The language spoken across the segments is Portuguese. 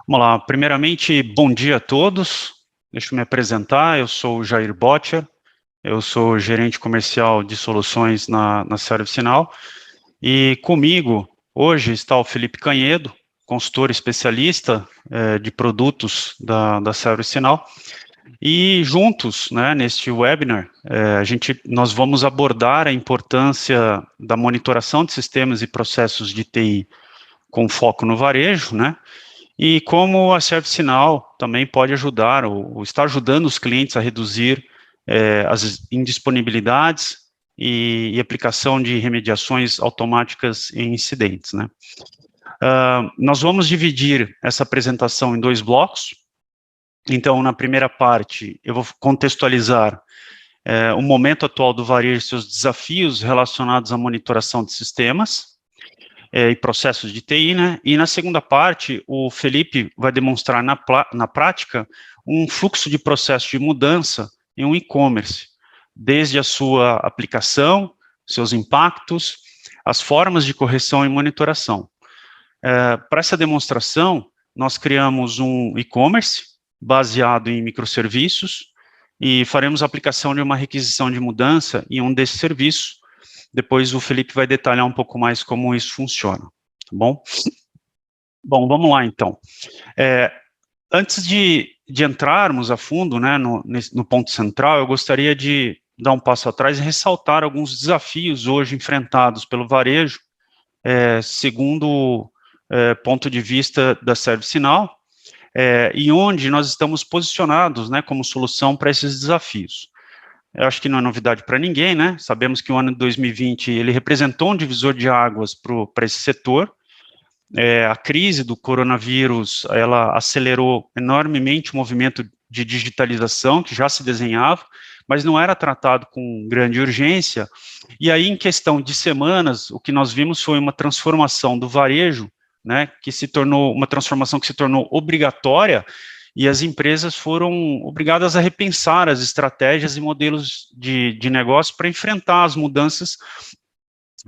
Vamos lá, primeiramente, bom dia a todos. Deixa eu me apresentar, eu sou o Jair Botcher, eu sou gerente comercial de soluções na ServiceNow, e comigo hoje está o Felipe Canhedo, consultor especialista de produtos da ServiceNow, e juntos, né, neste webinar, nós vamos abordar a importância da monitoração de sistemas e processos de TI com foco no varejo, né, e como a ServiceNow também pode ajudar, ou está ajudando os clientes a reduzir as indisponibilidades e aplicação de remediações automáticas em incidentes, né? Nós vamos dividir essa apresentação em dois blocos. Então, na primeira parte, eu vou contextualizar o momento atual do varejo e seus desafios relacionados à monitoração de sistemas, e processos de TI, né? E na segunda parte, o Felipe vai demonstrar na prática um fluxo de processo de mudança em um e-commerce, desde a sua aplicação, seus impactos, as formas de correção e monitoração. Para essa demonstração, nós criamos um e-commerce baseado em microserviços e faremos a aplicação de uma requisição de mudança em um desses serviços. Depois o Felipe vai detalhar um pouco mais como isso funciona, tá bom? Bom, vamos lá então. Antes de entrarmos a fundo, né, no ponto central, eu gostaria de dar um passo atrás e ressaltar alguns desafios hoje enfrentados pelo varejo, segundo ponto de vista da ServiceNow, e onde nós estamos posicionados, né, como solução para esses desafios. Eu acho que não é novidade para ninguém, né? Sabemos que o ano de 2020 ele representou um divisor de águas para esse setor. A crise do coronavírus, ela acelerou enormemente o movimento de digitalização que já se desenhava, mas não era tratado com grande urgência. E aí, em questão de semanas, o que nós vimos foi uma transformação do varejo, né? Que se tornou uma transformação que se tornou obrigatória. E as empresas foram obrigadas a repensar as estratégias e modelos de negócio para enfrentar as mudanças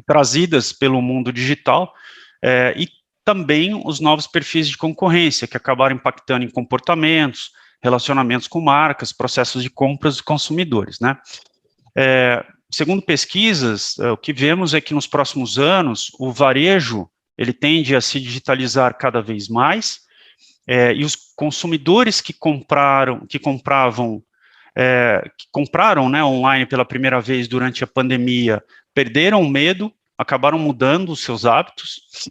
trazidas pelo mundo digital e também os novos perfis de concorrência, que acabaram impactando em comportamentos, relacionamentos com marcas, processos de compras dos consumidores, né? Segundo pesquisas, o que vemos é que nos próximos anos, o varejo, ele tende a se digitalizar cada vez mais, e os consumidores que compraram, né, online pela primeira vez durante a pandemia, perderam o medo, acabaram mudando os seus hábitos,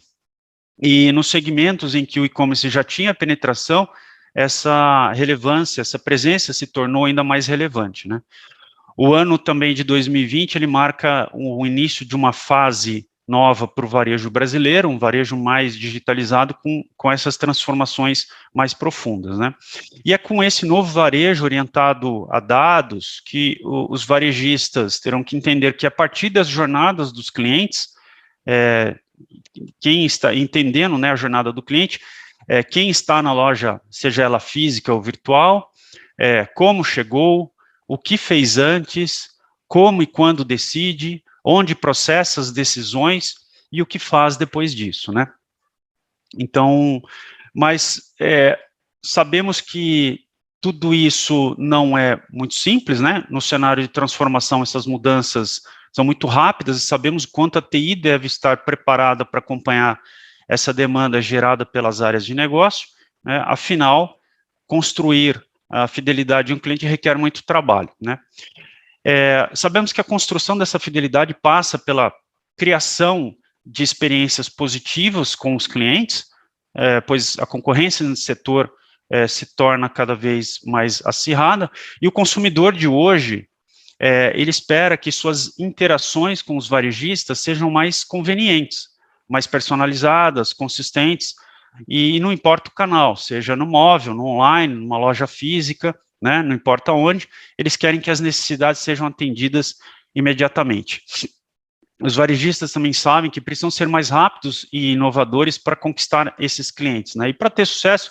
e nos segmentos em que o e-commerce já tinha penetração, essa relevância, essa presença se tornou ainda mais relevante, né? O ano também de 2020, ele marca o início de uma fase nova para o varejo brasileiro, um varejo mais digitalizado com essas transformações mais profundas, né? E é com esse novo varejo orientado a dados que os varejistas terão que entender que a partir das jornadas dos clientes, quem está entendendo, né, a jornada do cliente, quem está na loja, seja ela física ou virtual, como chegou, o que fez antes, como e quando decide, onde processa as decisões e o que faz depois disso, né? Então, mas sabemos que tudo isso não é muito simples, né? No cenário de transformação, essas mudanças são muito rápidas e sabemos quanto a TI deve estar preparada para acompanhar essa demanda gerada pelas áreas de negócio, né? Afinal, construir a fidelidade de um cliente requer muito trabalho, né? Sabemos que a construção dessa fidelidade passa pela criação de experiências positivas com os clientes, pois a concorrência no setor se torna cada vez mais acirrada, e o consumidor de hoje, ele espera que suas interações com os varejistas sejam mais convenientes, mais personalizadas, consistentes, e não importa o canal, seja no móvel, no online, numa loja física, né, não importa onde, eles querem que as necessidades sejam atendidas imediatamente. Os varejistas também sabem que precisam ser mais rápidos e inovadores para conquistar esses clientes, né, e para ter sucesso,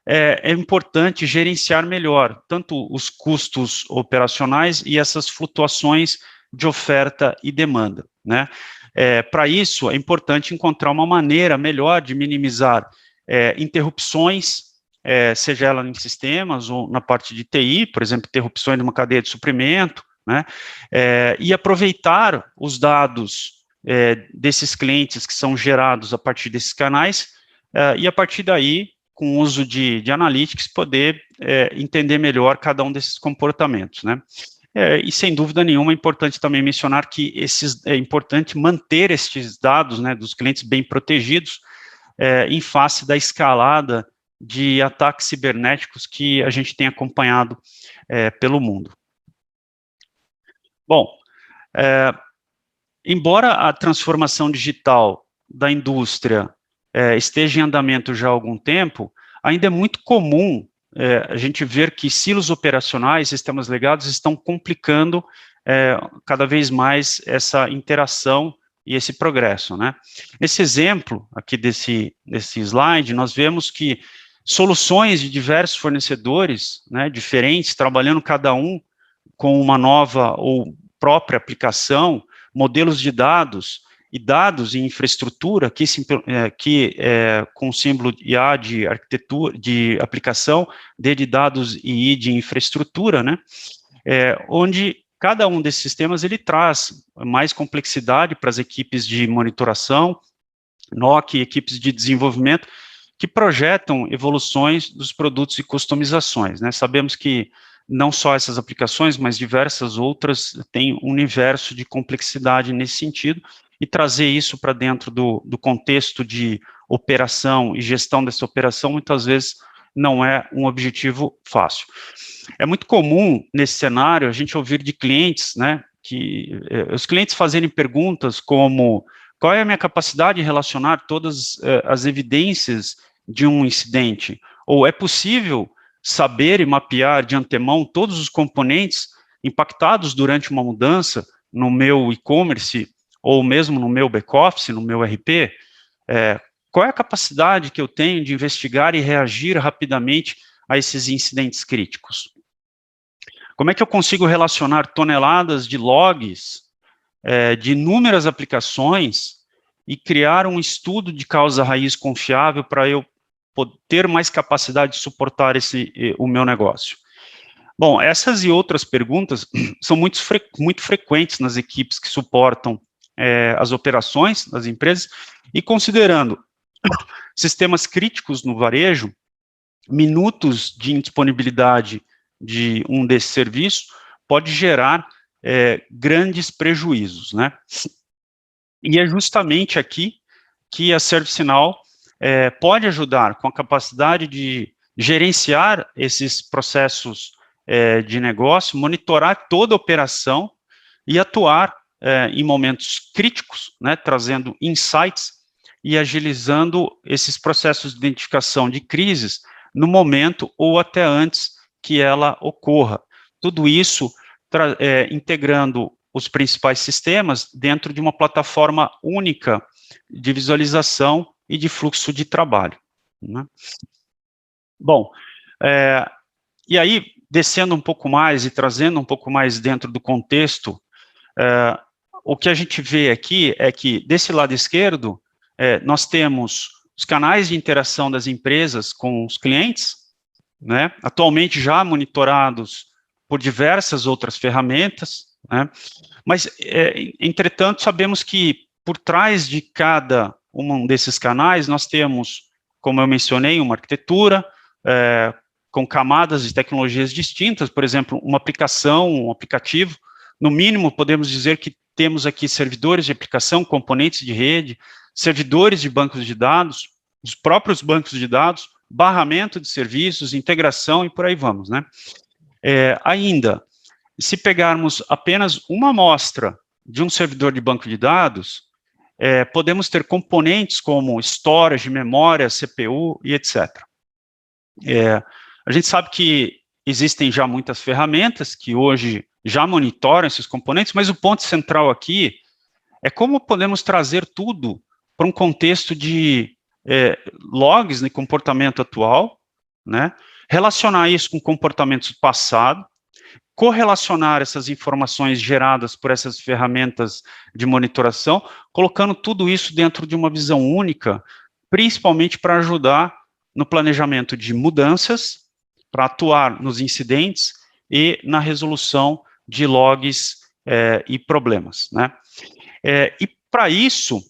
é importante gerenciar melhor, tanto os custos operacionais e essas flutuações de oferta e demanda, né. Para isso, é importante encontrar uma maneira melhor de minimizar interrupções seja ela em sistemas ou na parte de TI, por exemplo, interrupções de uma cadeia de suprimento, né, e aproveitar os dados desses clientes que são gerados a partir desses canais, e a partir daí, com o uso de analytics, poder entender melhor cada um desses comportamentos, né. E sem dúvida nenhuma é importante também mencionar que é importante manter esses dados, né, dos clientes bem protegidos, em face da escalada de ataques cibernéticos que a gente tem acompanhado pelo mundo. Bom, embora a transformação digital da indústria esteja em andamento já há algum tempo, ainda é muito comum a gente ver que silos operacionais, sistemas legados, estão complicando cada vez mais essa interação e esse progresso, né? Esse exemplo aqui desse slide, nós vemos que soluções de diversos fornecedores, né, diferentes, trabalhando cada um com uma nova ou própria aplicação, modelos de dados e dados em infraestrutura, com o símbolo IA de arquitetura, de aplicação, D de dados e I de infraestrutura, né, onde cada um desses sistemas ele traz mais complexidade para as equipes de monitoração, NOC, equipes de desenvolvimento, que projetam evoluções dos produtos e customizações, né? Sabemos que não só essas aplicações, mas diversas outras têm um universo de complexidade nesse sentido, e trazer isso para dentro do contexto de operação e gestão dessa operação, muitas vezes não é um objetivo fácil. É muito comum, nesse cenário, a gente ouvir de clientes, né, que os clientes fazerem perguntas como: qual é a minha capacidade de relacionar todas as evidências de um incidente? Ou é possível saber e mapear de antemão todos os componentes impactados durante uma mudança no meu e-commerce, ou mesmo no meu back-office, no meu RP? Qual é a capacidade que eu tenho de investigar e reagir rapidamente a esses incidentes críticos? Como é que eu consigo relacionar toneladas de logs de inúmeras aplicações e criar um estudo de causa raiz confiável para eu ter mais capacidade de suportar o meu negócio? Bom, essas e outras perguntas são muito frequentes nas equipes que suportam as operações das empresas, e considerando sistemas críticos no varejo, minutos de indisponibilidade de um desses serviços pode gerar grandes prejuízos, né? E é justamente aqui que a ServiceNow pode ajudar com a capacidade de gerenciar esses processos de negócio, monitorar toda a operação e atuar em momentos críticos, né, trazendo insights e agilizando esses processos de identificação de crises no momento ou até antes que ela ocorra. Tudo isso integrando os principais sistemas dentro de uma plataforma única de visualização e de fluxo de trabalho, né? Bom, e aí, descendo um pouco mais e trazendo um pouco mais dentro do contexto, o que a gente vê aqui é que, desse lado esquerdo, nós temos os canais de interação das empresas com os clientes, né, atualmente já monitorados por diversas outras ferramentas, né, mas, entretanto, sabemos que por trás de cada um desses canais, nós temos, como eu mencionei, uma arquitetura com camadas de tecnologias distintas, por exemplo, uma aplicação, um aplicativo. No mínimo, podemos dizer que temos aqui servidores de aplicação, componentes de rede, servidores de bancos de dados, os próprios bancos de dados, barramento de serviços, integração e por aí vamos, né? Ainda, se pegarmos apenas uma amostra de um servidor de banco de dados, podemos ter componentes como storage, memória, CPU e etc. A gente sabe que existem já muitas ferramentas que hoje já monitoram esses componentes, mas o ponto central aqui é como podemos trazer tudo para um contexto de logs de comportamento atual, né? Relacionar isso com comportamentos do passado, correlacionar essas informações geradas por essas ferramentas de monitoração, colocando tudo isso dentro de uma visão única, principalmente para ajudar no planejamento de mudanças, para atuar nos incidentes e na resolução de logs e problemas, né? E para isso,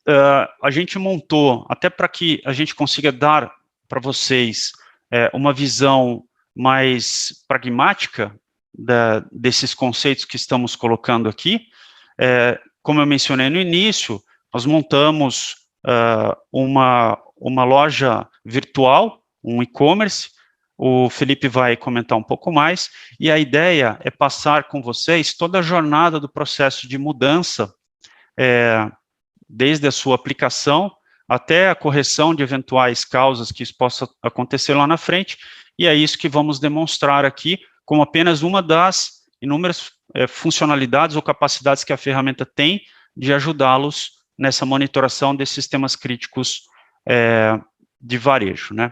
a gente montou, até para que a gente consiga dar para vocês uma visão mais pragmática desses conceitos que estamos colocando aqui. Como eu mencionei no início, nós montamos uma loja virtual, um e-commerce. O Felipe vai comentar um pouco mais, e a ideia é passar com vocês toda a jornada do processo de mudança, desde a sua aplicação até a correção de eventuais causas que isso possa acontecer lá na frente, e é isso que vamos demonstrar aqui, como apenas uma das inúmeras funcionalidades ou capacidades que a ferramenta tem de ajudá-los nessa monitoração desses sistemas críticos de varejo, né?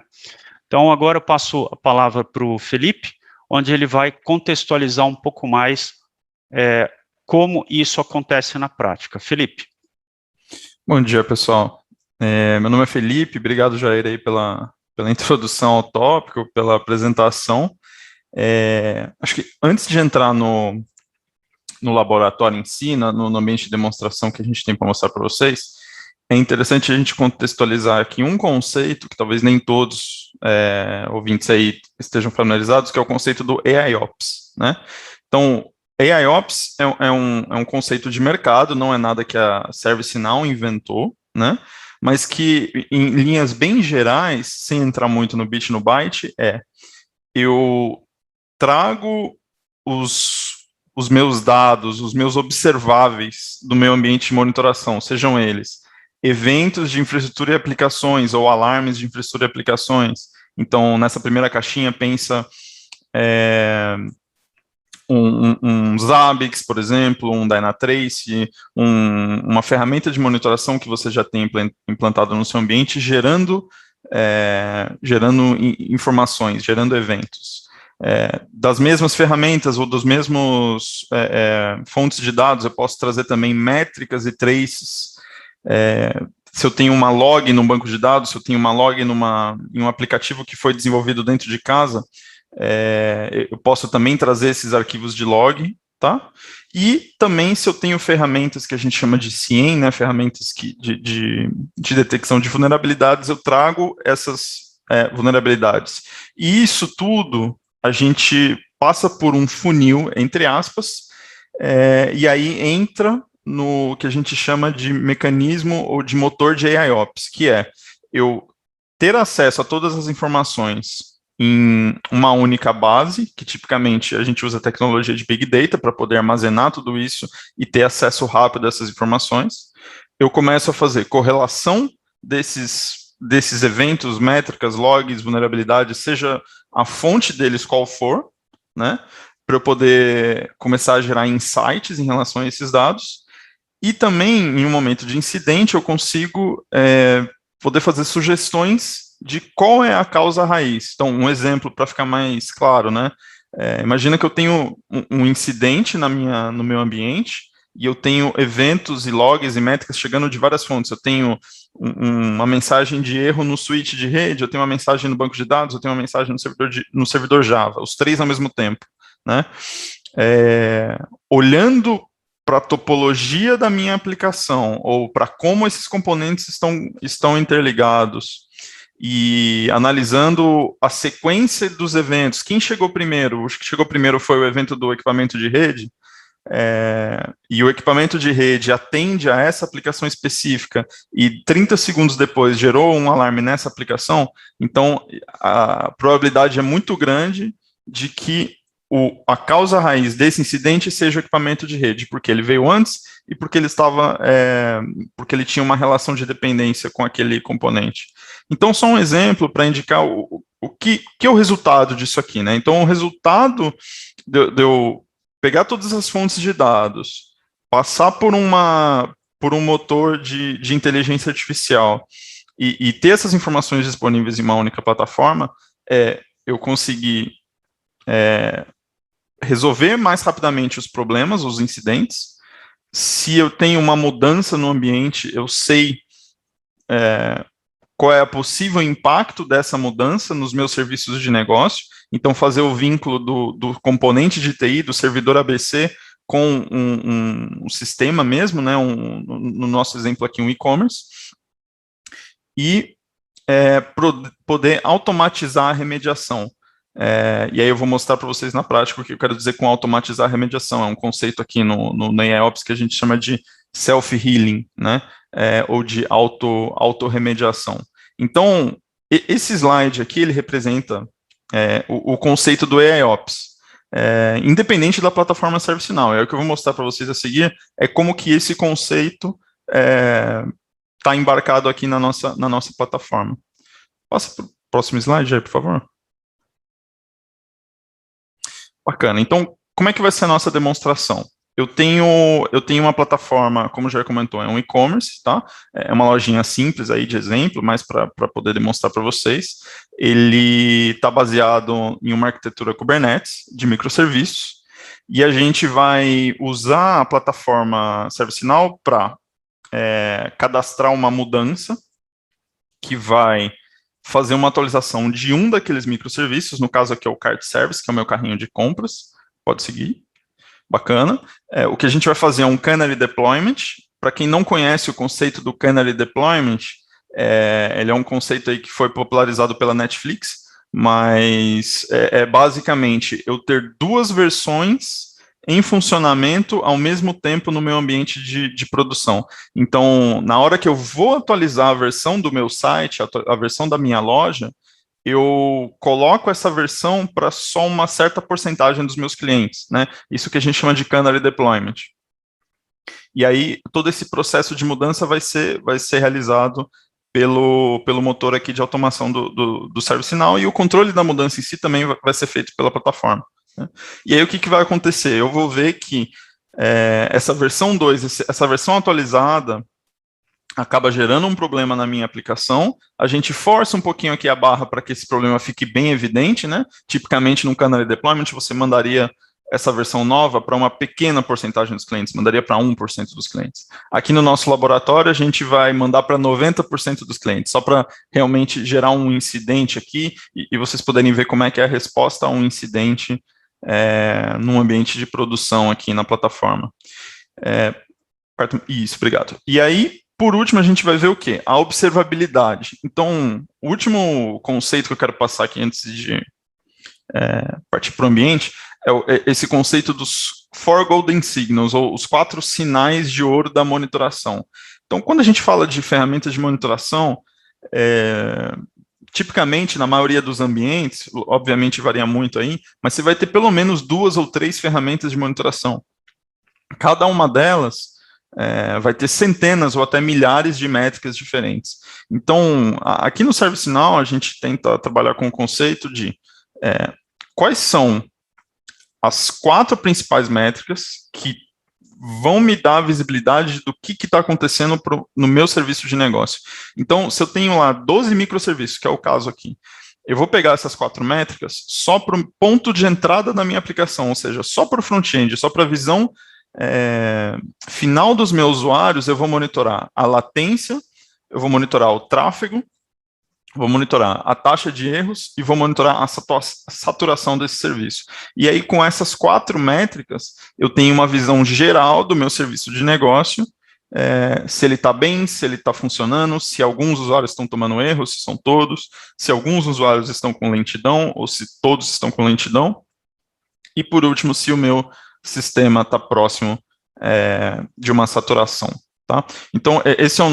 Então, agora eu passo a palavra para o Felipe, onde ele vai contextualizar um pouco mais como isso acontece na prática. Felipe. Bom dia, pessoal. Meu nome é Felipe, obrigado, Jair, aí pela introdução ao tópico, pela apresentação. Acho que antes de entrar no laboratório em si, no ambiente de demonstração que a gente tem para mostrar para vocês, é interessante a gente contextualizar aqui um conceito que talvez nem todos ouvintes aí estejam familiarizados, que é o conceito do AIOps, né? Então, AIOps é um conceito de mercado, não é nada que a ServiceNow inventou, né? Mas que, em linhas bem gerais, sem entrar muito no bit no byte, eu trago os meus dados, os meus observáveis do meu ambiente de monitoração, sejam eles eventos de infraestrutura e aplicações ou alarmes de infraestrutura e aplicações. Então, nessa primeira caixinha, pensa um Zabbix, por exemplo, um Dynatrace, uma ferramenta de monitoração que você já tem implantado no seu ambiente, gerando informações, gerando eventos. Das mesmas ferramentas ou dos mesmos fontes de dados, eu posso trazer também métricas e traces. Se eu tenho uma log num banco de dados, se eu tenho uma log em um aplicativo que foi desenvolvido dentro de casa, eu posso também trazer esses arquivos de log, tá? E também se eu tenho ferramentas que a gente chama de SIEM, né, ferramentas de detecção de vulnerabilidades, eu trago essas vulnerabilidades. E isso tudo a gente passa por um funil, entre aspas, e aí entra no que a gente chama de mecanismo ou de motor de AIOps, que é eu ter acesso a todas as informações em uma única base, que tipicamente a gente usa a tecnologia de Big Data para poder armazenar tudo isso e ter acesso rápido a essas informações. Eu começo a fazer correlação desses eventos, métricas, logs, vulnerabilidades, seja a fonte deles qual for, né, para eu poder começar a gerar insights em relação a esses dados. E também, em um momento de incidente, eu consigo poder fazer sugestões de qual é a causa raiz. Então, um exemplo para ficar mais claro, né? Imagina que eu tenho um incidente no meu ambiente e eu tenho eventos e logs e métricas chegando de várias fontes. Eu tenho uma mensagem de erro no switch de rede, eu tenho uma mensagem no banco de dados, eu tenho uma mensagem no servidor Java, os três ao mesmo tempo, né? Olhando para a topologia da minha aplicação, ou para como esses componentes estão interligados, e analisando a sequência dos eventos, quem chegou primeiro? O que chegou primeiro foi o evento do equipamento de rede, e o equipamento de rede atende a essa aplicação específica, e 30 segundos depois gerou um alarme nessa aplicação, então a probabilidade é muito grande de que a causa raiz desse incidente seja o equipamento de rede, porque ele veio antes e porque ele tinha uma relação de dependência com aquele componente. Então, só um exemplo para indicar o que é o resultado disso aqui, né? Então, o resultado de eu pegar todas as fontes de dados, passar por um motor de inteligência artificial e ter essas informações disponíveis em uma única plataforma, eu conseguir resolver mais rapidamente os problemas, os incidentes. Se eu tenho uma mudança no ambiente, eu sei qual é o possível impacto dessa mudança nos meus serviços de negócio. Então, fazer o vínculo do componente de TI, do servidor ABC, com um sistema mesmo, né, no nosso exemplo aqui, um e-commerce, e poder automatizar a remediação. E aí eu vou mostrar para vocês na prática o que eu quero dizer com automatizar a remediação. É um conceito aqui no AIOps que a gente chama de self-healing, né, ou de auto-remediação. Então, esse slide aqui, ele representa o conceito do AIOps. Independente da plataforma ServiceNow. O que eu vou mostrar para vocês a seguir é como que esse conceito está embarcado aqui na nossa plataforma. Passa para o próximo slide aí, por favor. Bacana. Então, como é que vai ser a nossa demonstração? Eu tenho uma plataforma, como já comentou, é um e-commerce, tá? É uma lojinha simples aí de exemplo, mas para poder demonstrar para vocês. Ele está baseado em uma arquitetura Kubernetes de microserviços, e a gente vai usar a plataforma ServiceNow para cadastrar uma mudança que vai fazer uma atualização de um daqueles microserviços, no caso aqui é o Cart Service, que é o meu carrinho de compras. Pode seguir. Bacana. O que a gente vai fazer é um Canary Deployment. Para quem não conhece o conceito do Canary Deployment, ele é um conceito aí que foi popularizado pela Netflix, mas basicamente eu ter duas versões em funcionamento ao mesmo tempo no meu ambiente de produção. Então, na hora que eu vou atualizar a versão do meu site, a versão da minha loja, eu coloco essa versão para só uma certa porcentagem dos meus clientes, né? Isso que a gente chama de Canary Deployment. E aí, todo esse processo de mudança vai ser realizado pelo motor aqui de automação do ServiceNow, e o controle da mudança em si também vai ser feito pela plataforma, né? E aí, o que vai acontecer? Eu vou ver que essa versão 2, essa versão atualizada, acaba gerando um problema na minha aplicação, a gente força um pouquinho aqui a barra para que esse problema fique bem evidente, né? Tipicamente, no Canary Deployment, você mandaria essa versão nova para uma pequena porcentagem dos clientes, mandaria para 1% dos clientes. Aqui no nosso laboratório, a gente vai mandar para 90% dos clientes, só para realmente gerar um incidente aqui, e vocês poderem ver como é que é a resposta a um incidente num ambiente de produção aqui na plataforma. Isso, obrigado. E aí, por último, a gente vai ver o quê? A observabilidade. Então, o último conceito que eu quero passar aqui antes de partir para o ambiente é esse conceito dos 4 Golden Signals, ou os 4 sinais de ouro da monitoração. Então, quando a gente fala de ferramentas de monitoração, tipicamente, na maioria dos ambientes, obviamente varia muito aí, mas você vai ter pelo menos 2 ou 3 ferramentas de monitoração. Cada uma delas vai ter centenas ou até milhares de métricas diferentes. Então, aqui no ServiceNow, a gente tenta trabalhar com o conceito de quais são as 4 principais métricas que vão me dar a visibilidade do que está acontecendo no meu serviço de negócio. Então, se eu tenho lá 12 microserviços, que é o caso aqui, eu vou pegar essas 4 métricas só para o ponto de entrada da minha aplicação, ou seja, só para o front-end, só para a visão final dos meus usuários. Eu vou monitorar a latência, eu vou monitorar o tráfego, vou monitorar a taxa de erros e vou monitorar a saturação desse serviço. E aí, com essas 4 métricas, eu tenho uma visão geral do meu serviço de negócio, se ele está bem, se ele está funcionando, se alguns usuários estão tomando erro, se são todos, se alguns usuários estão com lentidão, ou se todos estão com lentidão. E, por último, se o meu sistema está próximo de uma saturação, tá? Então, esse é o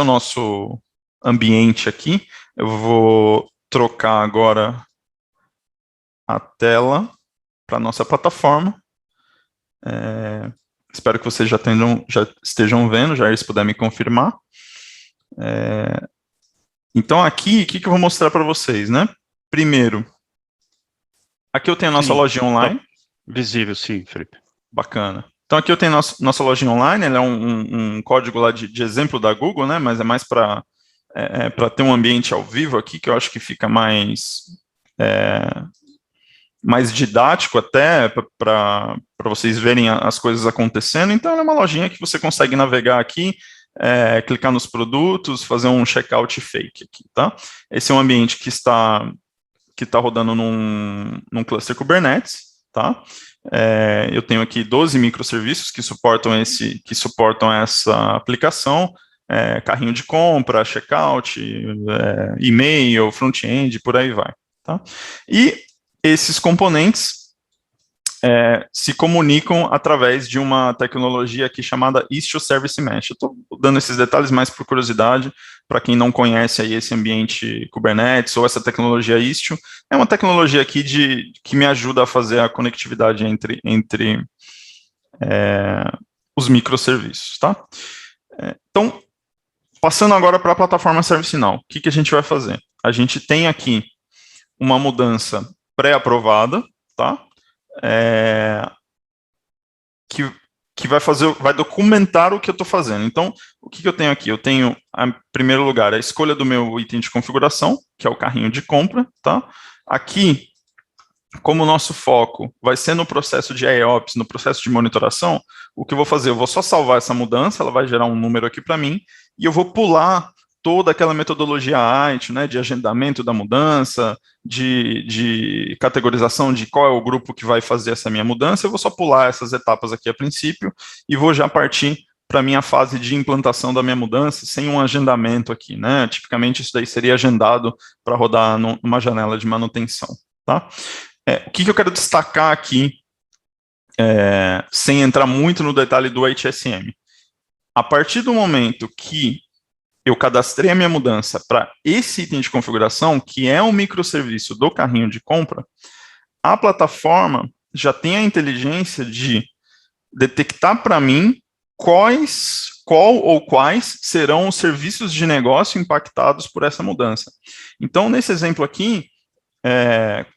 nosso ambiente aqui. Eu vou trocar agora a tela para a nossa plataforma. Espero que vocês já estejam vendo, já se puder me confirmar. Então, aqui, o que eu vou mostrar para vocês, né? Primeiro, aqui eu tenho a nossa lojinha online. Visível, sim, Felipe. Bacana. Então, aqui eu tenho nossa lojinha online, ela é um código lá de exemplo da Google, né? Mas é mais para ter um ambiente ao vivo aqui, que eu acho que fica mais didático até, para vocês verem as coisas acontecendo. Então, ela é uma lojinha que você consegue navegar aqui, clicar nos produtos, fazer um checkout fake aqui, tá? Esse é um ambiente que está rodando num cluster Kubernetes, tá? Eu tenho aqui 12 microserviços que suportam essa aplicação, carrinho de compra, checkout, e-mail, front-end, por aí vai, tá? E esses componentes se comunicam através de uma tecnologia aqui chamada Istio Service Mesh. Eu estou dando esses detalhes mais por curiosidade, para quem não conhece aí esse ambiente Kubernetes ou essa tecnologia Istio, é uma tecnologia aqui que me ajuda a fazer a conectividade entre os microserviços, tá? Então, passando agora para a plataforma ServiceNow, o que a gente vai fazer? A gente tem aqui uma mudança pré-aprovada, tá? Que vai documentar o que eu estou fazendo. Então, o que eu tenho aqui? Eu tenho, em primeiro lugar, a escolha do meu item de configuração, que é o carrinho de compra, tá? Aqui, como o nosso foco vai ser no processo de AIOps, no processo de monitoração, o que eu vou fazer? Eu vou só salvar essa mudança, ela vai gerar um número aqui para mim, e eu vou pular toda aquela metodologia AIT, né, de agendamento da mudança, de categorização de qual é o grupo que vai fazer essa minha mudança, eu vou só pular essas etapas aqui a princípio, e vou já partir para a minha fase de implantação da minha mudança, sem um agendamento aqui, né, tipicamente isso daí seria agendado para rodar numa janela de manutenção, tá? O que eu quero destacar aqui, sem entrar muito no detalhe do HSM, a partir do momento que eu cadastrei a minha mudança para esse item de configuração, que é um microserviço do carrinho de compra, a plataforma já tem a inteligência de detectar para mim qual ou quais serão os serviços de negócio impactados por essa mudança. Então, nesse exemplo aqui,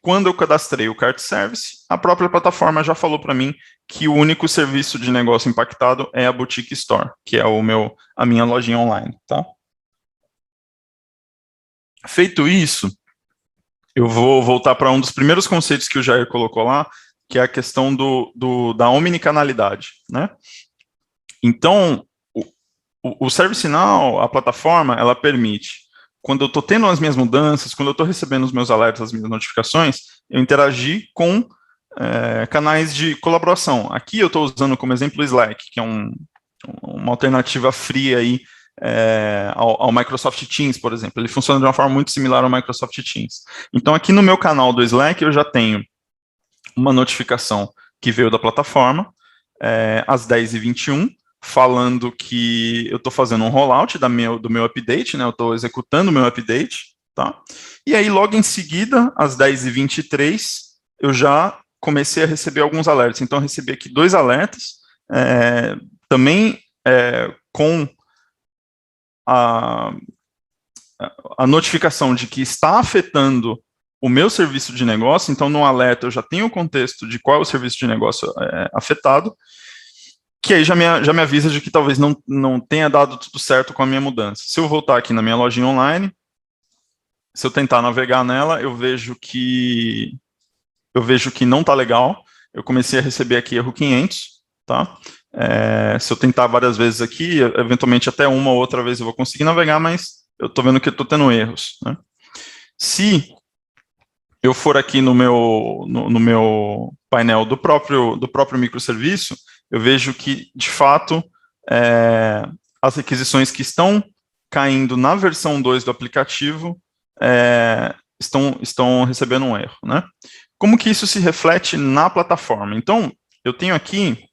quando eu cadastrei o Cart Service, a própria plataforma já falou para mim que o único serviço de negócio impactado é a Boutique Store, que é a minha lojinha online, tá? Feito isso, eu vou voltar para um dos primeiros conceitos que o Jair colocou lá, que é a questão da omnicanalidade, né? Então, o ServiceNow, a plataforma, ela permite, quando eu estou tendo as minhas mudanças, quando eu estou recebendo os meus alertas, as minhas notificações, eu interagir com canais de colaboração. Aqui eu estou usando como exemplo o Slack, que é uma alternativa fria aí, ao Microsoft Teams, por exemplo. Ele funciona de uma forma muito similar ao Microsoft Teams. Então, aqui no meu canal do Slack, eu já tenho uma notificação que veio da plataforma, às 10h21, falando que eu estou fazendo um rollout do meu update, né? Eu estou executando o meu update, tá? E aí, logo em seguida, às 10h23, eu já comecei a receber alguns alertas. Então, eu recebi aqui 2 alertas, também com a notificação de que está afetando o meu serviço de negócio. Então, no alerta eu já tenho o contexto de qual é o serviço de negócio afetado, que aí já me avisa de que talvez não tenha dado tudo certo com a minha mudança. Se eu voltar aqui na minha lojinha online, se eu tentar navegar nela, eu vejo que não está legal. Eu comecei a receber aqui erro 500, tá? Se eu tentar várias vezes aqui, eventualmente até uma ou outra vez eu vou conseguir navegar, mas eu estou vendo que eu estou tendo erros, né? Se eu for aqui no meu painel do próprio microserviço, eu vejo que, de fato, as requisições que estão caindo na versão 2 do aplicativo estão recebendo um erro, né? Como que isso se reflete na plataforma? Então, eu tenho aqui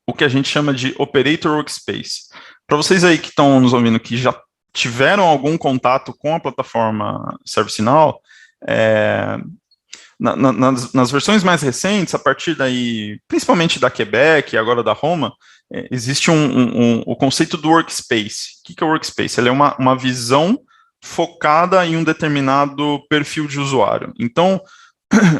o que a gente chama de Operator Workspace. Para vocês aí que estão nos ouvindo, que já tiveram algum contato com a plataforma ServiceNow, nas versões mais recentes, a partir daí, principalmente da Quebec e agora da Roma, existe o conceito do Workspace. O que é o Workspace? Ele é uma visão focada em um determinado perfil de usuário. Então,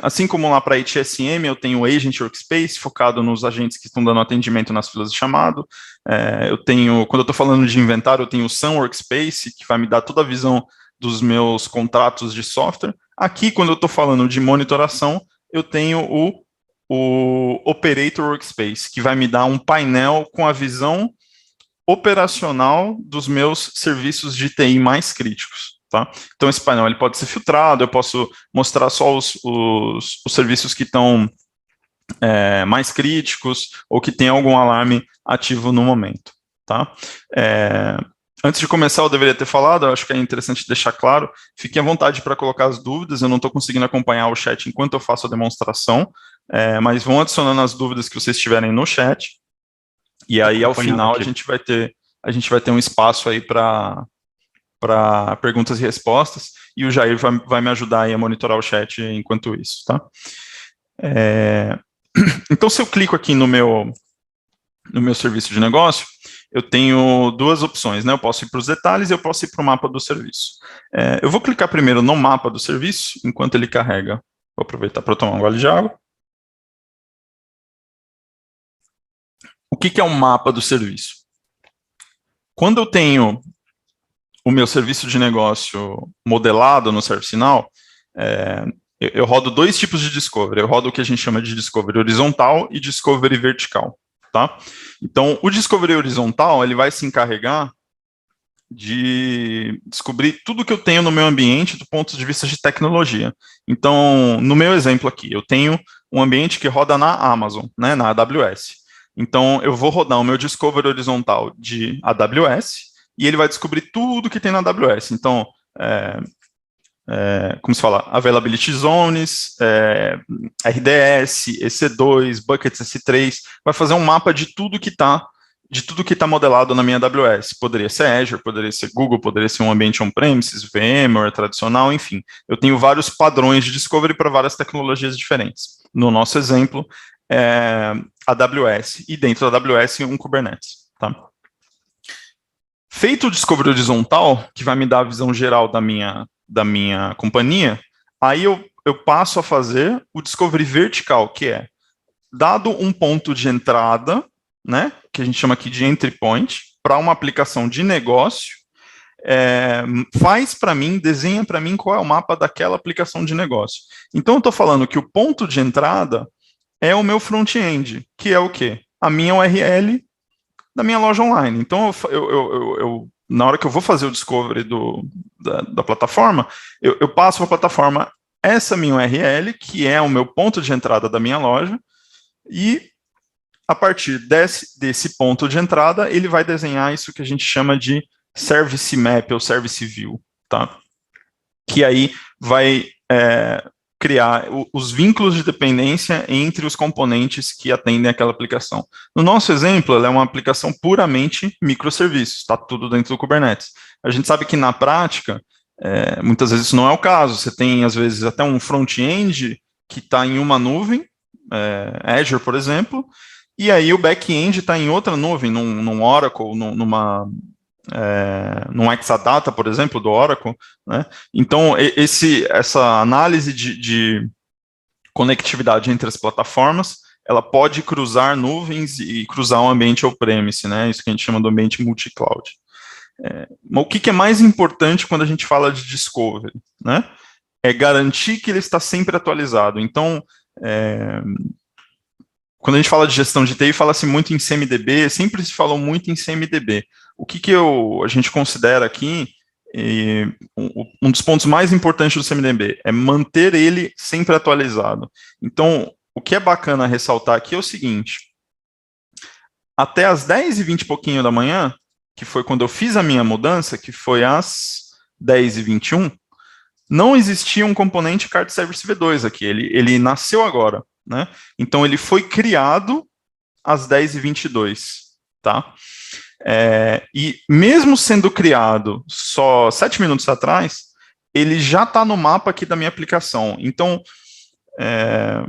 assim como lá para HSM, eu tenho o Agent Workspace, focado nos agentes que estão dando atendimento nas filas de chamado. Quando eu estou falando de inventário, eu tenho o Sun Workspace, que vai me dar toda a visão dos meus contratos de software. Aqui, quando eu estou falando de monitoração, eu tenho o Operator Workspace, que vai me dar um painel com a visão operacional dos meus serviços de TI mais críticos. Tá? Então, esse painel ele pode ser filtrado, eu posso mostrar só os serviços que estão mais críticos ou que tem algum alarme ativo no momento. Tá? Antes de começar, eu deveria ter falado, eu acho que é interessante deixar claro, fiquem à vontade para colocar as dúvidas, eu não estou conseguindo acompanhar o chat enquanto eu faço a demonstração, mas vão adicionando as dúvidas que vocês tiverem no chat, e aí ao final a gente vai ter um espaço aí para perguntas e respostas, e o Jair vai me ajudar aí a monitorar o chat enquanto isso, tá? Então, se eu clico aqui no meu serviço de negócio, eu tenho duas opções, né? Eu posso ir para os detalhes e eu posso ir para o mapa do serviço. Eu vou clicar primeiro no mapa do serviço, enquanto ele carrega. Vou aproveitar para tomar um gole de água. O que é um mapa do serviço? Quando eu tenho o meu serviço de negócio modelado no ServiceNow, eu rodo dois tipos de discovery. Eu rodo o que a gente chama de discovery horizontal e discovery vertical. Tá? Então, o discovery horizontal ele vai se encarregar de descobrir tudo que eu tenho no meu ambiente do ponto de vista de tecnologia. Então, no meu exemplo aqui, eu tenho um ambiente que roda na Amazon, né, na AWS. Então, eu vou rodar o meu discovery horizontal de AWS e ele vai descobrir tudo que tem na AWS. Então, como se fala, Availability Zones, RDS, EC2, Buckets S3, vai fazer um mapa de tudo que está modelado na minha AWS. Poderia ser Azure, poderia ser Google, poderia ser um ambiente on-premises, VMware, tradicional, enfim. Eu tenho vários padrões de discovery para várias tecnologias diferentes. No nosso exemplo, AWS, e dentro da AWS, um Kubernetes. Tá? Feito o discovery horizontal, que vai me dar a visão geral da minha companhia, aí eu passo a fazer o discovery vertical, que é, dado um ponto de entrada, né, que a gente chama aqui de entry point, para uma aplicação de negócio, desenha para mim qual é o mapa daquela aplicação de negócio. Então, eu estou falando que o ponto de entrada é o meu front-end, que é o quê? A minha URL da minha loja online. Então, na hora que eu vou fazer o discovery da plataforma, eu passo para a plataforma essa minha URL, que é o meu ponto de entrada da minha loja, e a partir desse ponto de entrada, ele vai desenhar isso que a gente chama de Service Map ou Service View, tá? Que aí vai criar os vínculos de dependência entre os componentes que atendem aquela aplicação. No nosso exemplo, ela é uma aplicação puramente microserviços, está tudo dentro do Kubernetes. A gente sabe que na prática, muitas vezes isso não é o caso. Você tem, às vezes, até um front-end que está em uma nuvem, Azure, por exemplo, e aí o back-end está em outra nuvem, num Oracle, num Exadata, por exemplo, do Oracle, né? Então, essa análise de conectividade entre as plataformas, ela pode cruzar nuvens e cruzar um ambiente on-premise, né? Isso que a gente chama do ambiente multi-cloud. O que é mais importante quando a gente fala de discovery, né? É garantir que ele está sempre atualizado. Então, quando a gente fala de gestão de TI, fala-se muito em CMDB, sempre se falou muito em CMDB. O que a gente considera aqui, um dos pontos mais importantes do CMDB é manter ele sempre atualizado. Então, o que é bacana ressaltar aqui é o seguinte, até às 10h20 e pouquinho da manhã, que foi quando eu fiz a minha mudança, que foi às 10h21, não existia um componente Card Service V2 aqui, ele nasceu agora, né? Então, ele foi criado às 10h22, tá? E mesmo sendo criado só 7 minutos atrás, ele já está no mapa aqui da minha aplicação. Então,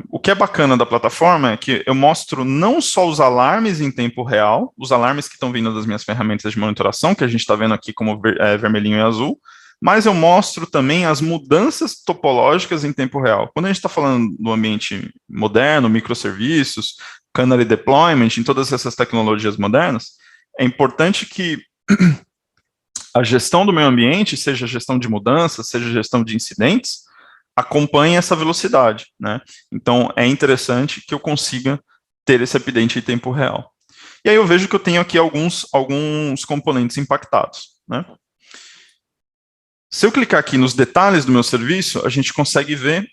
o que é bacana da plataforma é que eu mostro não só os alarmes em tempo real, os alarmes que estão vindo das minhas ferramentas de monitoração, que a gente está vendo aqui como vermelhinho e azul, mas eu mostro também as mudanças topológicas em tempo real. Quando a gente está falando do ambiente moderno, microserviços, Canary Deployment, em todas essas tecnologias modernas, é importante que a gestão do meio ambiente, seja a gestão de mudanças, seja a gestão de incidentes, acompanhe essa velocidade, né? Então, é interessante que eu consiga ter esse update em tempo real. E aí eu vejo que eu tenho aqui alguns componentes impactados, né? Se eu clicar aqui nos detalhes do meu serviço, a gente consegue ver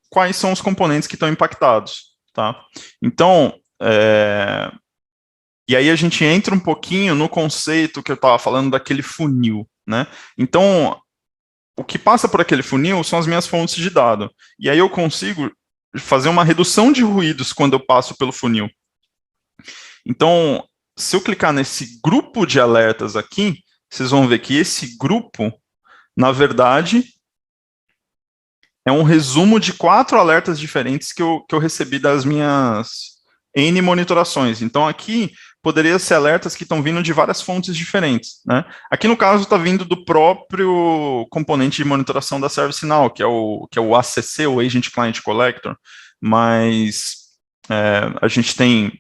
quais são os componentes que estão impactados, tá? Então, e aí a gente entra um pouquinho no conceito que eu estava falando daquele funil, né? Então, o que passa por aquele funil são as minhas fontes de dado. E aí eu consigo fazer uma redução de ruídos quando eu passo pelo funil. Então, se eu clicar nesse grupo de alertas aqui, vocês vão ver que esse grupo, na verdade, é um resumo de 4 alertas diferentes que eu recebi das minhas N monitorações. Então, aqui poderia ser alertas que estão vindo de várias fontes diferentes, né? Aqui, no caso, está vindo do próprio componente de monitoração da ServiceNow, que é o ACC, o Agent Client Collector, mas a gente tem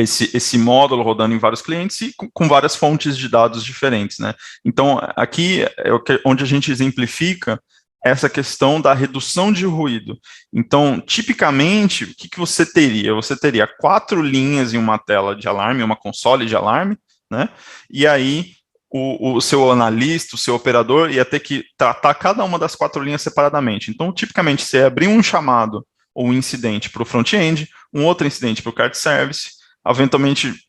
esse módulo rodando em vários clientes e com várias fontes de dados diferentes, né? Então, aqui é onde a gente exemplifica essa questão da redução de ruído. Então, tipicamente, o que você teria? Você teria 4 linhas em uma tela de alarme, uma console de alarme, né? E aí, o seu analista, o seu operador, ia ter que tratar cada uma das 4 linhas separadamente. Então, tipicamente, você abrir um chamado ou um incidente para o front-end, um outro incidente para o card service,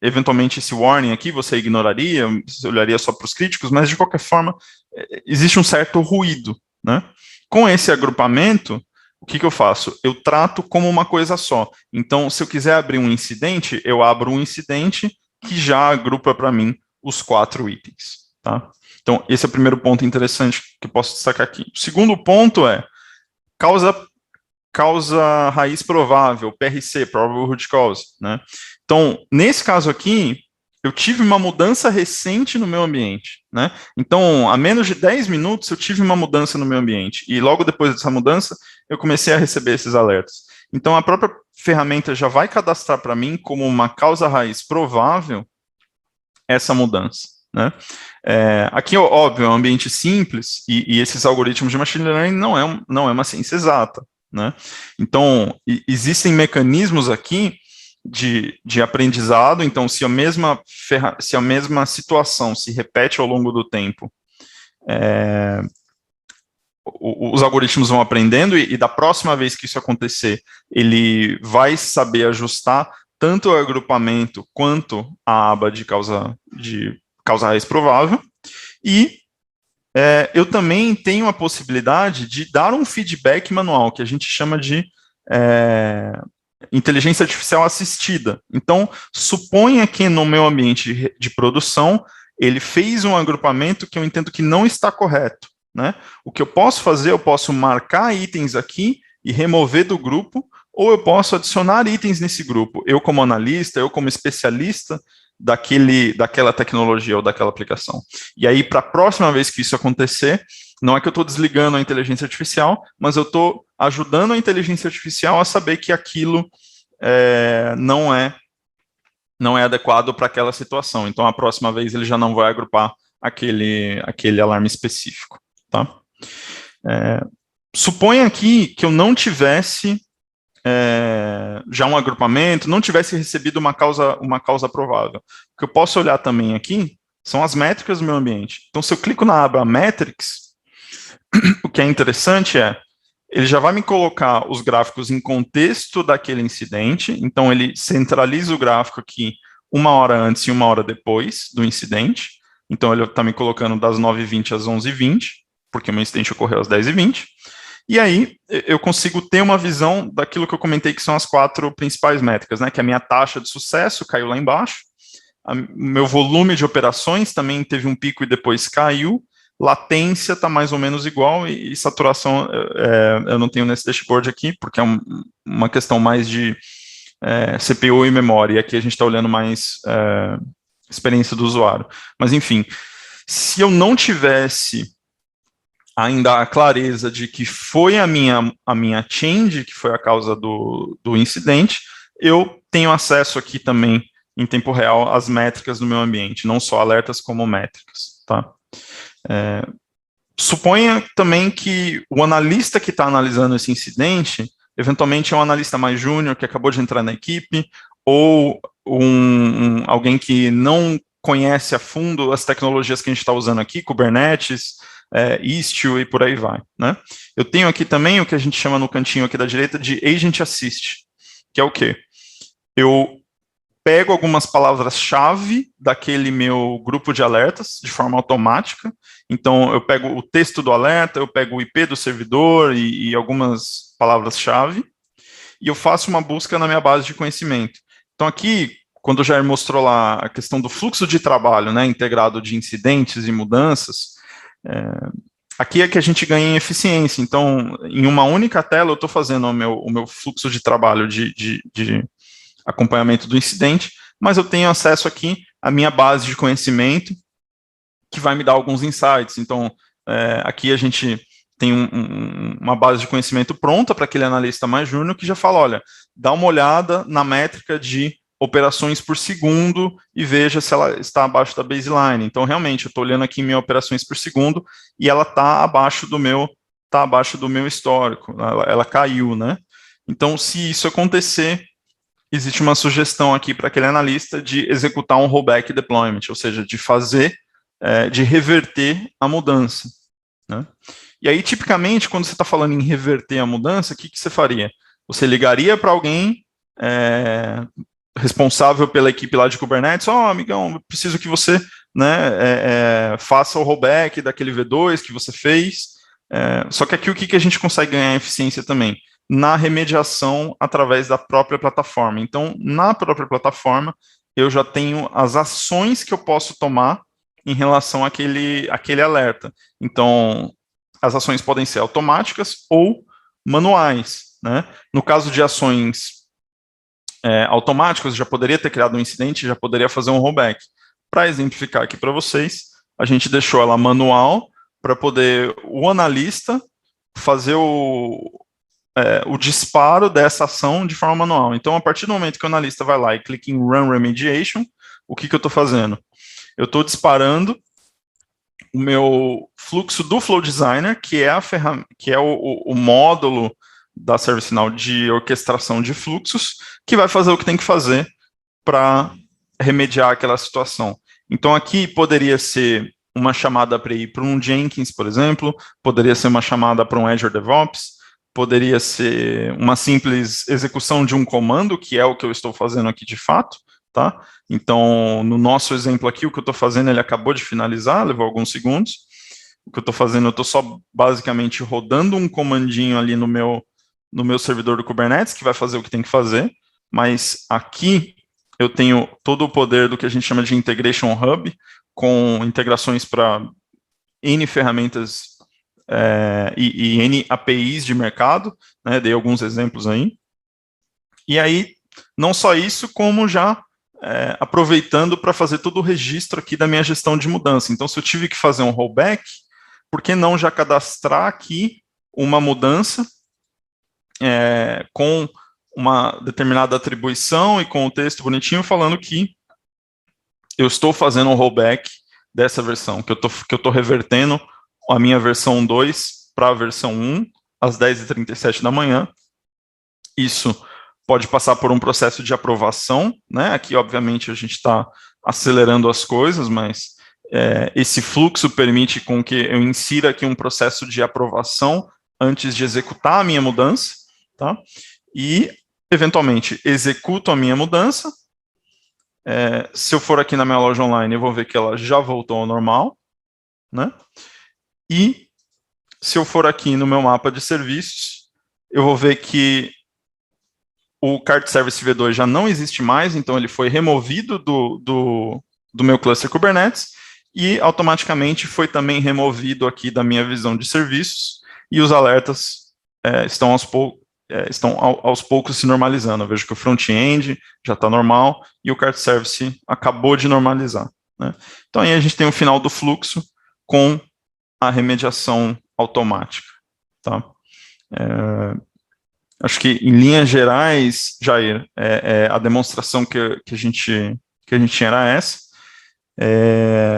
eventualmente esse warning aqui você ignoraria, você olharia só para os críticos, mas de qualquer forma, existe um certo ruído, né? Com esse agrupamento, o que eu faço? Eu trato como uma coisa só. Então, se eu quiser abrir um incidente, eu abro um incidente que já agrupa para mim os 4 itens, tá? Então, esse é o primeiro ponto interessante que eu posso destacar aqui. O segundo ponto é causa raiz provável, PRC, Probable Root Cause, né? Então, nesse caso aqui, eu tive uma mudança recente no meu ambiente, né? Então, há menos de 10 minutos, eu tive uma mudança no meu ambiente. E logo depois dessa mudança, eu comecei a receber esses alertas. Então, a própria ferramenta já vai cadastrar para mim como uma causa raiz provável essa mudança, né? Aqui, óbvio, é um ambiente simples e esses algoritmos de machine learning não é uma ciência exata, né? Então, existem mecanismos aqui de aprendizado. Então, se a mesma situação se repete ao longo do tempo, os algoritmos vão aprendendo e da próxima vez que isso acontecer, ele vai saber ajustar tanto o agrupamento quanto a aba de causa raiz provável. E eu também tenho a possibilidade de dar um feedback manual, que a gente chama de inteligência artificial assistida. Então, suponha que no meu ambiente de produção, ele fez um agrupamento que eu entendo que não está correto, né? O que eu posso fazer, eu posso marcar itens aqui e remover do grupo, ou eu posso adicionar itens nesse grupo. Eu como analista, eu como especialista daquela tecnologia ou daquela aplicação. E aí, para a próxima vez que isso acontecer, não é que eu estou desligando a inteligência artificial, mas eu estou ajudando a inteligência artificial a saber que aquilo não é adequado para aquela situação. Então, a próxima vez ele já não vai agrupar aquele alarme específico, tá? Suponha aqui que eu não tivesse já um agrupamento, não tivesse recebido uma causa provável. O que eu posso olhar também aqui são as métricas do meu ambiente. Então, se eu clico na aba Metrics, o que é interessante ele já vai me colocar os gráficos em contexto daquele incidente. Então, ele centraliza o gráfico aqui 1 hora antes e 1 hora depois do incidente. Então, ele está me colocando das 9h20 às 11h20, porque o meu incidente ocorreu às 10h20. E aí, eu consigo ter uma visão daquilo que eu comentei, que são as 4 principais métricas, né? Que a minha taxa de sucesso caiu lá embaixo, o meu volume de operações também teve um pico e depois caiu, latência está mais ou menos igual, e saturação eu não tenho nesse dashboard aqui, porque é uma questão mais de CPU e memória, e aqui a gente está olhando mais experiência do usuário. Mas, enfim, se eu não tivesse ainda a clareza de que foi a minha change que foi a causa do incidente, eu tenho acesso aqui também, em tempo real, às métricas do meu ambiente, não só alertas como métricas, tá? Suponha também que o analista que está analisando esse incidente, eventualmente é um analista mais júnior, que acabou de entrar na equipe, ou alguém que não conhece a fundo as tecnologias que a gente está usando aqui, Kubernetes, Istio e por aí vai, né? Eu tenho aqui também o que a gente chama no cantinho aqui da direita de Agent Assist, que é o quê? Eu pego algumas palavras-chave daquele meu grupo de alertas de forma automática. Então, eu pego o texto do alerta, eu pego o IP do servidor e algumas palavras-chave, e eu faço uma busca na minha base de conhecimento. Então, aqui, quando o Jair mostrou lá a questão do fluxo de trabalho, né, integrado de incidentes e mudanças, aqui é que a gente ganha em eficiência. Então, em uma única tela, eu estou fazendo o meu fluxo de trabalho de acompanhamento do incidente, mas eu tenho acesso aqui à minha base de conhecimento, que vai me dar alguns insights. Então, aqui a gente tem uma base de conhecimento pronta para aquele analista mais júnior que já fala, olha, dá uma olhada na métrica de operações por segundo e veja se ela está abaixo da baseline. Então, realmente, eu estou olhando aqui minhas operações por segundo e ela está abaixo do meu histórico, ela caiu, né? Então, se isso acontecer, existe uma sugestão aqui para aquele analista de executar um rollback deployment, ou seja, de reverter a mudança, né? E aí, tipicamente, quando você está falando em reverter a mudança, o que você faria? Você ligaria para alguém responsável pela equipe lá de Kubernetes, amigão, eu preciso que você, né, faça o rollback daquele V2 que você fez. Só que aqui o que a gente consegue ganhar eficiência também? Na remediação através da própria plataforma. Então, na própria plataforma, eu já tenho as ações que eu posso tomar em relação àquele alerta. Então, as ações podem ser automáticas ou manuais, né? No caso de ações automáticas, eu já poderia ter criado um incidente, já poderia fazer um rollback. Para exemplificar aqui para vocês, a gente deixou ela manual para poder o analista fazer o disparo dessa ação de forma manual. Então, a partir do momento que o analista vai lá e clica em Run Remediation, o que eu estou fazendo? Eu estou disparando o meu fluxo do Flow Designer, que é o módulo da ServiceNow de orquestração de fluxos, que vai fazer o que tem que fazer para remediar aquela situação. Então, aqui poderia ser uma chamada para ir para um Jenkins, por exemplo, poderia ser uma chamada para um Azure DevOps, poderia ser uma simples execução de um comando, que é o que eu estou fazendo aqui de fato, tá? Então, no nosso exemplo aqui, o que eu estou fazendo, ele acabou de finalizar, levou alguns segundos. O que eu estou fazendo, eu estou só basicamente rodando um comandinho ali no meu servidor do Kubernetes, que vai fazer o que tem que fazer, mas aqui eu tenho todo o poder do que a gente chama de Integration Hub, com integrações para N ferramentas e N APIs de mercado, né, dei alguns exemplos aí. E aí, não só isso, como já aproveitando para fazer todo o registro aqui da minha gestão de mudança. Então, se eu tive que fazer um rollback, por que não já cadastrar aqui uma mudança com uma determinada atribuição e com o texto bonitinho falando que eu estou fazendo um rollback dessa versão, que eu estou revertendo a minha versão 2 para a versão 1 às 10h37 da manhã. Isso pode passar por um processo de aprovação, né? Aqui, obviamente, a gente está acelerando as coisas, mas esse fluxo permite com que eu insira aqui um processo de aprovação antes de executar a minha mudança, tá? E, eventualmente, executo a minha mudança. Se eu for aqui na minha loja online, eu vou ver que ela já voltou ao normal, né? E, se eu for aqui no meu mapa de serviços, eu vou ver que o Cart Service V2 já não existe mais, então ele foi removido do meu cluster Kubernetes e automaticamente foi também removido aqui da minha visão de serviços e os alertas estão aos poucos se normalizando. Eu vejo que o front-end já está normal e o Cart Service acabou de normalizar, né? Então aí a gente tem o final do fluxo com a remediação automática, tá? Acho que, em linhas gerais, Jair, a demonstração que a gente tinha era essa.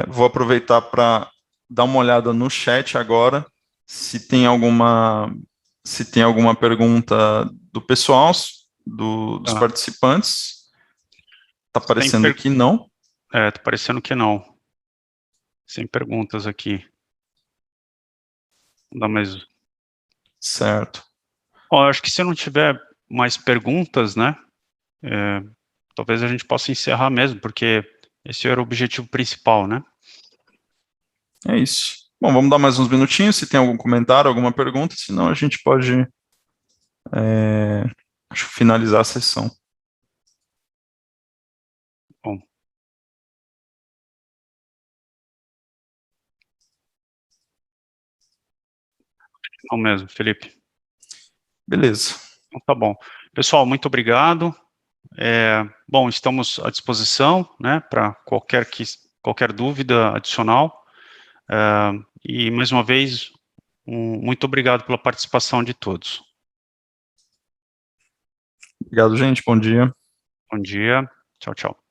Vou aproveitar para dar uma olhada no chat agora, se tem alguma pergunta do pessoal, dos participantes. Tá parecendo que não. Tá parecendo que não. Sem perguntas aqui. Não dá mais... Certo. Bom, eu acho que se não tiver mais perguntas, né, talvez a gente possa encerrar mesmo, porque esse era o objetivo principal, né? É isso. Bom, vamos dar mais uns minutinhos, se tem algum comentário, alguma pergunta, senão a gente pode acho que finalizar a sessão. Bom. Não mesmo, Felipe. Beleza. Então, tá bom. Pessoal, muito obrigado. Bom, estamos à disposição, né, para qualquer dúvida adicional. E, mais uma vez, muito obrigado pela participação de todos. Obrigado, gente. Bom dia. Bom dia. Tchau, tchau.